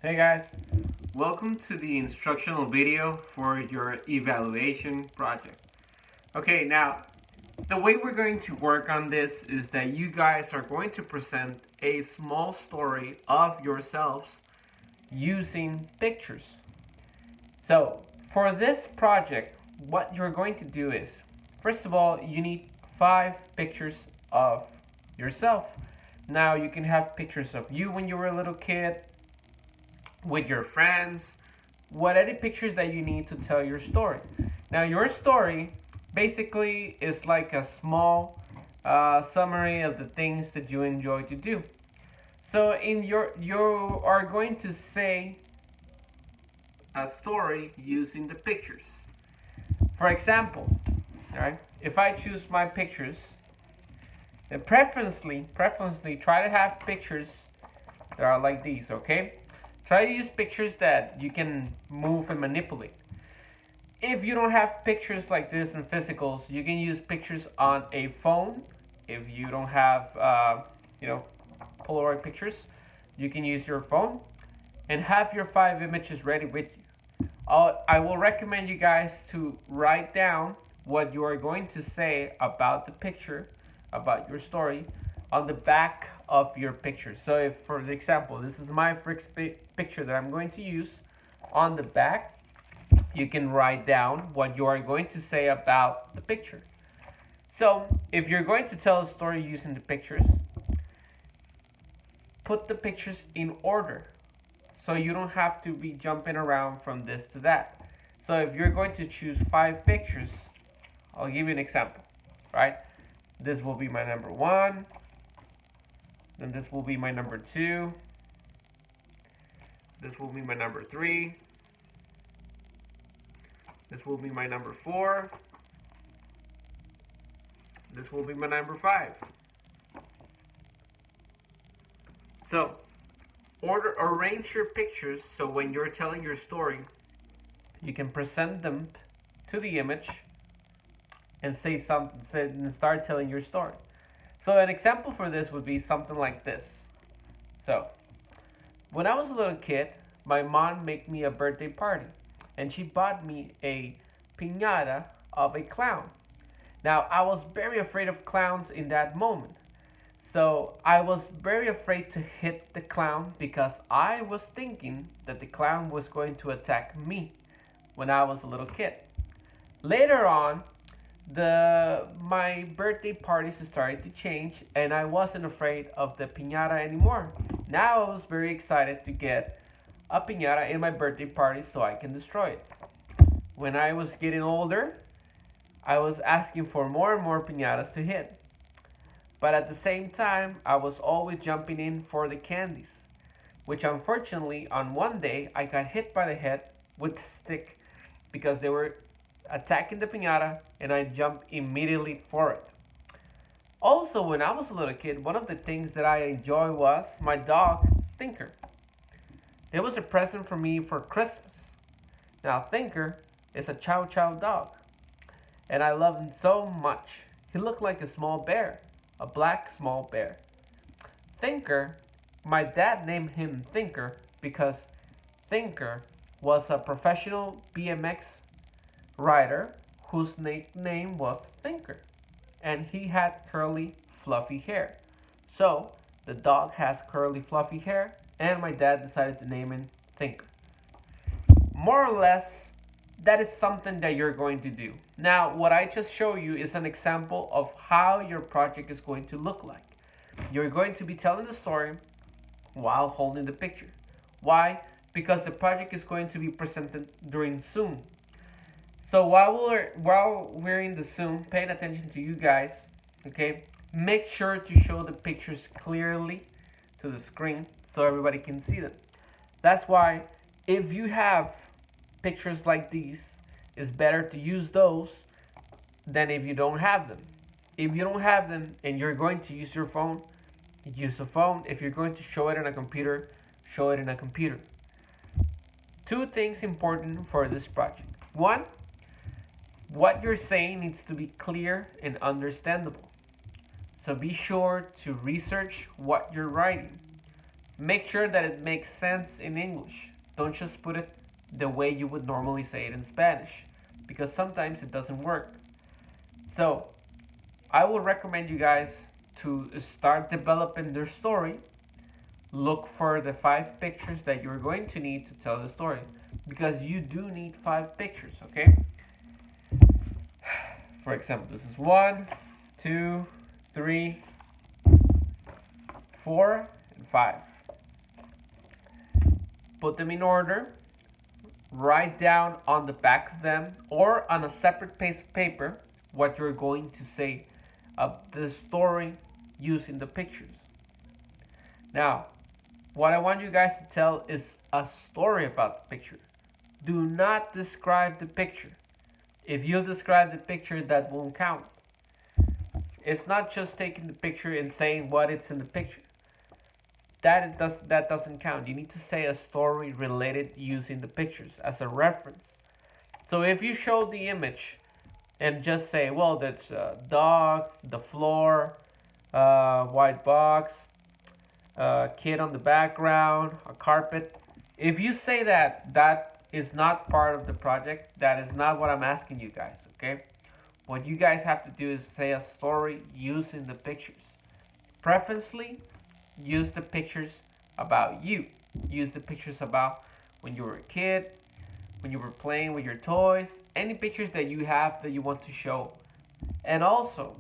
Hey guys, welcome to the instructional video for your evaluation project. Okay, now the way we're going to work on this is that you guys are going to present a small story of yourselves using pictures. So for this project, what you're going to do is, first of all, you need 5 pictures of yourself. Now you can have pictures of you when you were a little kid, with your friends, what any pictures that you need to tell your story. Now, your story basically is like a small summary of the things that you enjoy to do. So, you are going to say a story using the pictures. For example, all right, if I choose my pictures, then preferably try to have pictures that are like these. Okay, try to use pictures that you can move and manipulate. If you don't have pictures like this in physicals, you can use pictures on a phone. If you don't have, Polaroid pictures, you can use your phone and have your 5 images ready with you. I will recommend you guys to write down what you are going to say about the picture, about your story, on the back of your picture. So if, for example, this is my first picture that I'm going to use, on the back, you can write down what you are going to say about the picture. So if you're going to tell a story using the pictures, put the pictures in order so you don't have to be jumping around from this to that. So if you're going to choose 5 pictures, I'll give you an example, right? This will be my number 1, then this will be my number 2, this will be my number 3, this will be my number 4, this will be my number 5. So arrange your pictures so when you're telling your story, you can present them to the image and say something and start telling your story. So an example for this would be something like this. So when I was a little kid, my mom made me a birthday party and she bought me a piñata of a clown. Now I was very afraid of clowns in that moment. So I was very afraid to hit the clown because I was thinking that the clown was going to attack me when I was a little kid. Later on, my birthday parties started to change and I wasn't afraid of the piñata anymore. Now I was very excited to get a piñata in my birthday party so I can destroy it. When I was getting older, I was asking for more and more piñatas to hit. But at the same time, I was always jumping in for the candies, which unfortunately on one day I got hit by the head with the stick because they were attacking the piñata and I jumped immediately for it. Also, when I was a little kid, one of the things that I enjoyed was my dog, Thinker. It was a present for me for Christmas. Now, Thinker is a Chow Chow dog, and I love him so much. He looked like a small bear, a black small bear. Thinker, my dad named him Thinker because Thinker was a professional BMX rider whose nickname was Thinker, and he had curly, fluffy hair. So the dog has curly, fluffy hair, and my dad decided to name him Thinker. More or less, that is something that you're going to do. Now, what I just showed you is an example of how your project is going to look like. You're going to be telling the story while holding the picture. Why? Because the project is going to be presented during Zoom. So while we're in the Zoom, paying attention to you guys, okay? Make sure to show the pictures clearly to the screen so everybody can see them. That's why if you have pictures like these, it's better to use those than if you don't have them. If you don't have them and you're going to use your phone, use a phone. If you're going to show it on a computer, show it in a computer. 2 things important for this project. 1, what you're saying needs to be clear and understandable. So be sure to research what you're writing. make sure that it makes sense in English. Don't just put it the way you would normally say it in Spanish, because sometimes it doesn't work. So I would recommend you guys to start developing their story. Look for the 5 pictures that you're going to need to tell the story, because you do need 5 pictures, okay? For example, this is 1, 2, 3, 4, and 5. Put them in order. Write down on the back of them or on a separate piece of paper what you're going to say of the story using the pictures. Now, what I want you guys to tell is a story about the picture. Do not describe the picture. If you describe the picture, that won't count. It's not just taking the picture and saying what it's in the picture. That doesn't count. You need to say a story related using the pictures as a reference. So if you show the image and just say, well, that's a dog, the floor, white box, a kid on the background, a carpet. If you say that, that is not part of the project. That is not what I'm asking you guys, okay? What you guys have to do is say a story using the pictures. Preferably, use the pictures about you. Use the pictures about when you were a kid, when you were playing with your toys, any pictures that you have that you want to show. And also,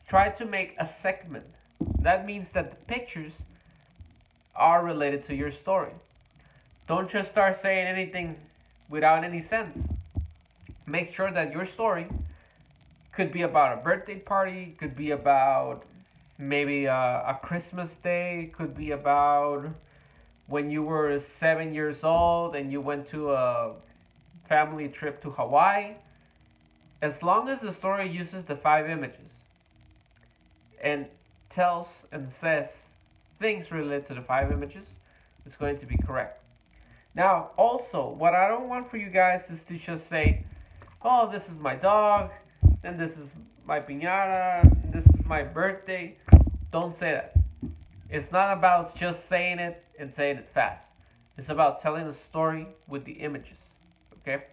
try to make a segment. That means that the pictures are related to your story. Don't just start saying anything without any sense. Make sure that your story could be about a birthday party, could be about maybe a Christmas day, could be about when you were 7 years old and you went to a family trip to Hawaii. As long as the story uses the 5 images and tells and says things related to the 5 images, it's going to be correct. Now, also, what I don't want for you guys is to just say, oh, this is my dog, and this is my piñata, and this is my birthday. Don't say that. It's not about just saying it and saying it fast. It's about telling a story with the images, okay?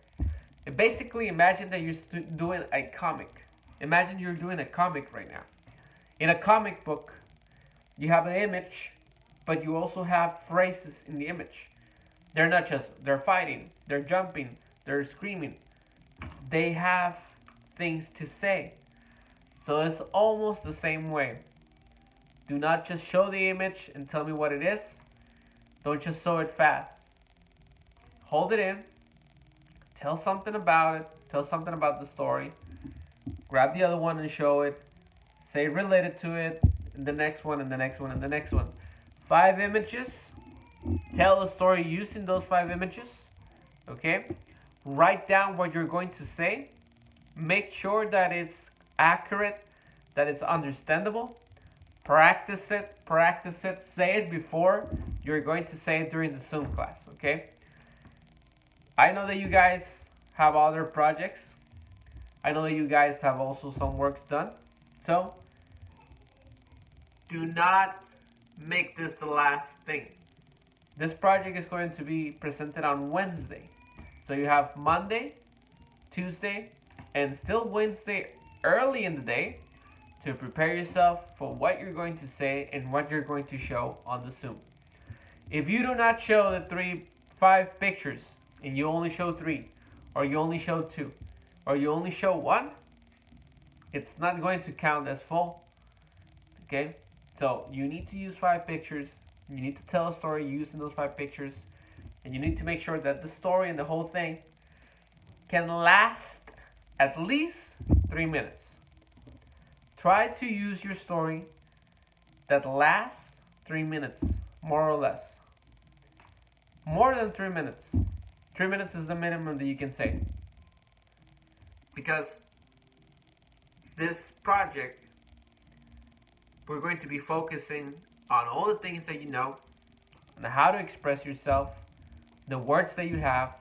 And basically, imagine that you're doing a comic. Imagine you're doing a comic right now. In a comic book, you have an image, but you also have phrases in the image. They're not just, they're fighting, they're jumping, they're screaming. They have things to say. So it's almost the same way. Do not just show the image and tell me what it is. Don't just show it fast. Hold it in. Tell something about it. Tell something about the story. Grab the other one and show it. Say related to it. And the next one, and the next one, and the next one. 5 images. Tell a story using those 5 images. Okay? Write down what you're going to say. Make sure that it's accurate, that it's understandable. Practice it, say it before you're going to say it during the Zoom class, okay? I know that you guys have other projects. I know that you guys have also some works done. So, do not make this the last thing. This project is going to be presented on Wednesday. So you have Monday, Tuesday, and still Wednesday early in the day to prepare yourself for what you're going to say and what you're going to show on the Zoom. If you do not show the 5 pictures and you only show 3, or you only show 2, or you only show 1, it's not going to count as full. Okay? So you need to use 5 pictures. You need to tell a story using those 5 pictures. And you need to make sure that the story and the whole thing can last at least 3 minutes. Try to use your story that lasts 3 minutes, more or less. More than 3 minutes. 3 minutes is the minimum that you can say. Because this project, we're going to be focusing on all the things that you know, on how to express yourself, the words that you have,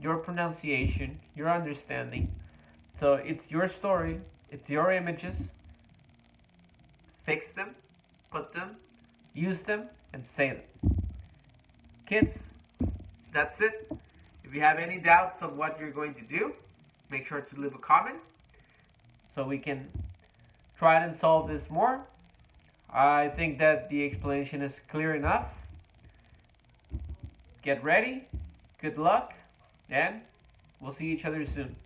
your pronunciation, your understanding. So it's your story, it's your images. Fix them, put them, use them, and say them. Kids, that's it. If you have any doubts of what you're going to do, make sure to leave a comment so we can try and solve this more. I think that the explanation is clear enough. Get ready, good luck, and we'll see each other soon.